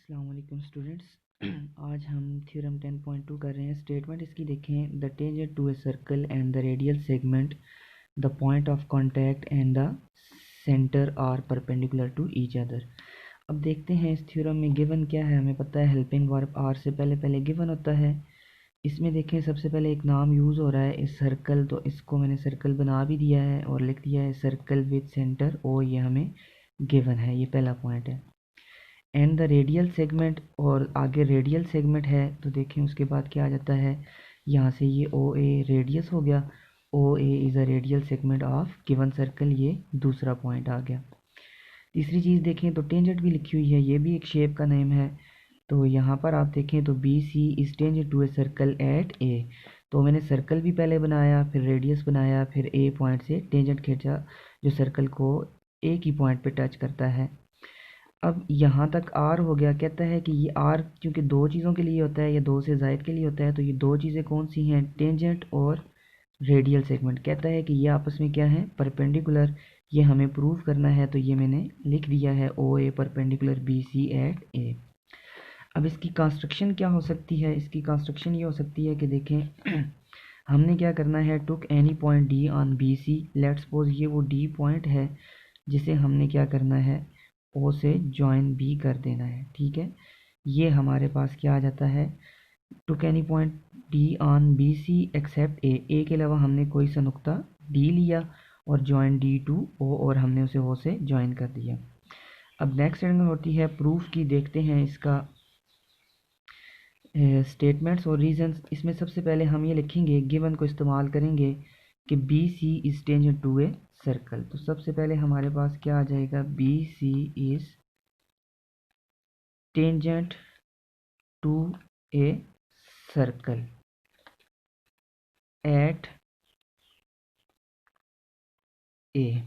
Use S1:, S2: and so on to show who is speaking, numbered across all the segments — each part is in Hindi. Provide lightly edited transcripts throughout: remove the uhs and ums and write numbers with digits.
S1: अस्सलाम वालेकुम स्टूडेंट्स। आज हम थ्योरम 10.2 कर रहे हैं। स्टेटमेंट इसकी देखें, the tangent to a circle and the radial segment, the point of contact and the centre are perpendicular to each other. अब देखते हैं इस थ्योरम में गिवन क्या है। हमें पता है हेल्पिंग वर्ब आर से पहले पहले गिवन होता है। इसमें देखें सबसे पहले एक नाम यूज़ हो रहा है इस सर्कल, तो इसको मैंने सर्कल बना भी दिया है और लिख दिया है सर्कल विद सेंटर ओ, ये हमें गिवन है, ये पहला पॉइंट है। एंड द रेडियल सेगमेंट, और आगे रेडियल सेगमेंट है तो देखें उसके बाद क्या आ जाता है, यहाँ से ये ओ ए रेडियस हो गया। O A is a radial segment of given circle, ये दूसरा पॉइंट आ गया। तीसरी चीज़ देखें तो टेंजेंट भी लिखी हुई है, ये भी एक शेप का नेम है। तो यहाँ पर आप देखें तो B C is tangent to a circle at A. तो मैंने सर्कल भी पहले बनाया, फिर रेडियस बनाया, फिर ए पॉइंट से टेंजेंट खींचा जो सर्कल को एक ही पॉइंट पे टच करता है। अब यहाँ तक आर हो गया। कहता है कि ये आर क्योंकि दो चीज़ों के लिए होता है या दो से ज़ायद के लिए होता है, तो ये दो चीज़ें कौन सी हैं, टेंजेंट और रेडियल सेगमेंट। कहता है कि ये आपस में क्या है, परपेंडिकुलर। ये हमें प्रूव करना है, तो ये मैंने लिख दिया है ओ ए परपेंडिकुलर बी सी एट ए। अब इसकी कंस्ट्रक्शन क्या हो सकती है, इसकी कंस्ट्रक्शन ये हो सकती है कि देखें हमने क्या करना है, took any point D on B C. Let's suppose ये वो डी पॉइंट है जिसे हमने क्या करना है, ओ से जॉइन बी कर देना है। ठीक है, ये हमारे पास क्या आ जाता है, took any point D on B C except A के अलावा हमने कोई सा नुक्ता डी लिया और जॉइन डी टू ओ, और हमने उसे ओ से जॉइन कर दिया। अब नेक्स्ट स्टेटमेंट होती है प्रूफ की। देखते हैं इसका स्टेटमेंट्स और रीजंस। इसमें सबसे पहले हम ये लिखेंगे, गिवन को इस्तेमाल करेंगे कि B C is tangent to a circle. तो सबसे पहले हमारे पास क्या आ जाएगा, B C is tangent to a circle at A.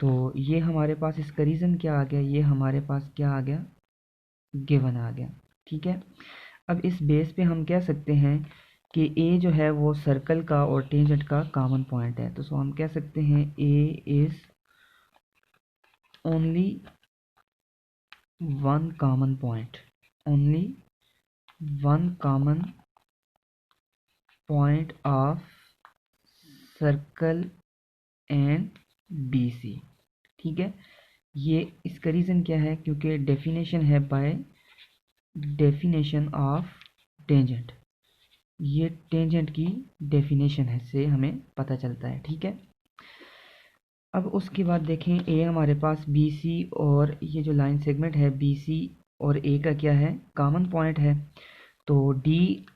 S1: तो ये हमारे पास इसका रीज़न क्या आ गया, ये हमारे पास क्या आ गया, गिवन आ गया। ठीक है, अब इस बेस पे हम कह सकते हैं कि ए जो है वो सर्कल का और टेंजेंट का कॉमन पॉइंट है। तो सो हम कह सकते हैं A is only one common point, only one common point of circle and B C. ठीक है, ये इसका रीज़न क्या है, क्योंकि डेफिनेशन है बाय डेफिनेशन ऑफ टेंजेंट। ये टेंजेंट की डेफिनेशन है से हमें पता चलता है। ठीक है, अब उसके बाद देखें ए हमारे पास बी सी और ये जो लाइन सेगमेंट है बी सी और ए का क्या है, कॉमन पॉइंट है। तो डी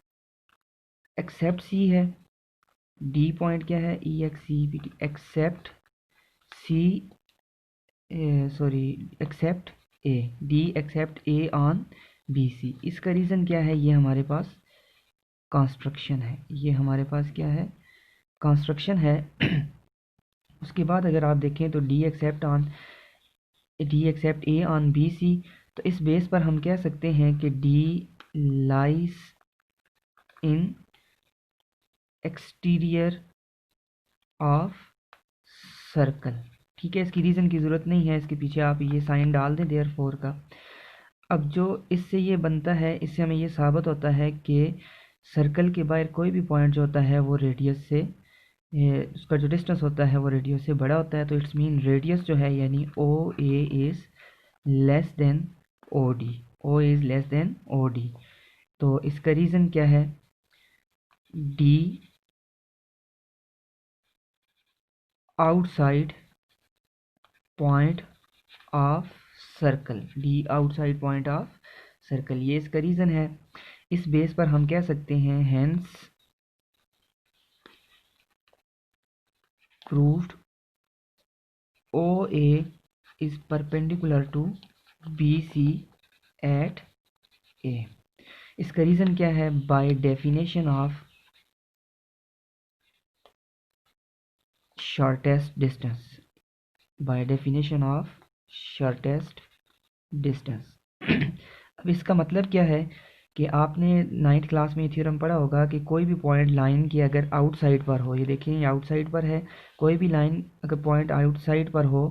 S1: एक्सेप्ट सी है, डी पॉइंट क्या है, E X C P T except C, sorry except A, D except A on B C. इसका रीज़न क्या है, ये हमारे पास कंस्ट्रक्शन है, ये हमारे पास क्या है, कंस्ट्रक्शन है। उसके बाद अगर आप देखें तो D except A on B C, तो इस बेस पर हम कह सकते हैं कि D lies in exterior of circle. ठीक है, इसकी रीज़न की ज़रूरत नहीं है, इसके पीछे आप ये साइन डाल दें देयर फोर का। अब जो इससे ये बनता है, इससे हमें ये साबित होता है कि सर्कल के बाहर कोई भी पॉइंट जो होता है वो रेडियस से, उसका जो डिस्टेंस होता है वो रेडियस से बड़ा होता है। तो इट्स मीन रेडियस जो है यानी O A is less than O D, O is less than O D. तो इसका रीज़न क्या है, D outside point of circle, D outside point of circle, ये इसका रीज़न है। इस बेस पर हम कह सकते हैं hence proved O A is perpendicular to B C at A. इसका रीज़न क्या है, by definition of shortest distance, by definition of shortest distance. अब इसका मतलब क्या है कि आपने 9th क्लास में थ्योरम पढ़ा होगा कि कोई भी पॉइंट लाइन की अगर आउटसाइड पर हो, ये देखिए ये आउटसाइड पर है, कोई भी लाइन अगर पॉइंट आउटसाइड पर हो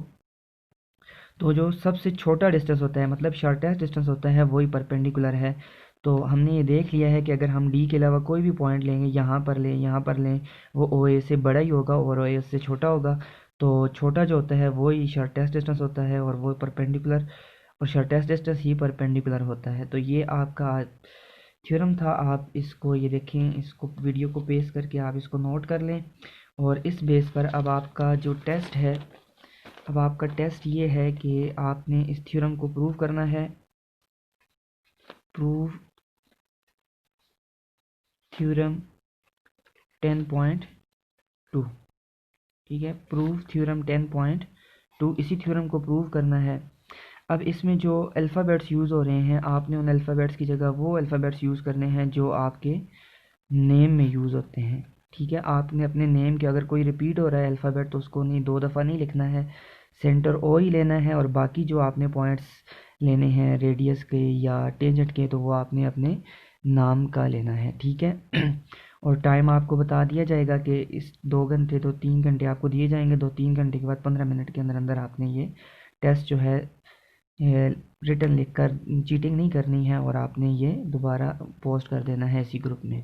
S1: तो जो सबसे छोटा डिस्टेंस होता है, मतलब शॉर्टेस्ट डिस्टेंस होता है, वही परपेंडिकुलर है। तो हमने ये देख लिया है कि अगर हम डी के अलावा कोई भी पॉइंट लेंगे, यहाँ पर लें, यहाँ पर लें, वो ओ ए से बड़ा ही होगा और ओ ए से छोटा होगा। तो छोटा जो होता है वही शॉर्टेस्ट डिस्टेंस होता है और वो परपेंडिकुलर, और शॉर्टेस्ट डिस्टेंस ही परपेंडिकुलर होता है। तो ये आपका थ्योरम था। आप इसको ये देखें, इसको वीडियो को पेस्ट करके आप इसको नोट कर लें। और इस बेस पर अब आपका जो टेस्ट है, अब आपका टेस्ट ये है कि आपने इस थ्योरम को प्रूव करना है। प्रूव थ्योरम 10.2, ठीक है, प्रूव थ्योरम 10.2, इसी थ्योरम को प्रूव करना है। अब इसमें जो अल्फ़ाबेट्स यूज़ हो रहे हैं, आपने उन अल्फ़ाबेट्स की जगह वो अल्फ़ाबेट्स यूज़ करने हैं जो आपके नेम में यूज़ होते हैं। ठीक है, आपने अपने नेम के अगर कोई रिपीट हो रहा है अल्फ़ाबेट तो उसको नहीं, 2 दफ़ा नहीं लिखना है, सेंटर ओ ही लेना है। और बाकी जो आपने पॉइंट्स लेने हैं रेडियस के या टेंजेंट के, तो वो आपने अपने नाम का लेना है। ठीक है और टाइम आपको बता दिया जाएगा कि इस 2 घंटे तो 3 घंटे आपको दिए जाएंगे। 2-3 घंटे के बाद 15 मिनट के अंदर अंदर आपने ये टेस्ट जो है रिटर्न लिखकर, चीटिंग नहीं करनी है और आपने ये दोबारा पोस्ट कर देना है इसी ग्रुप में।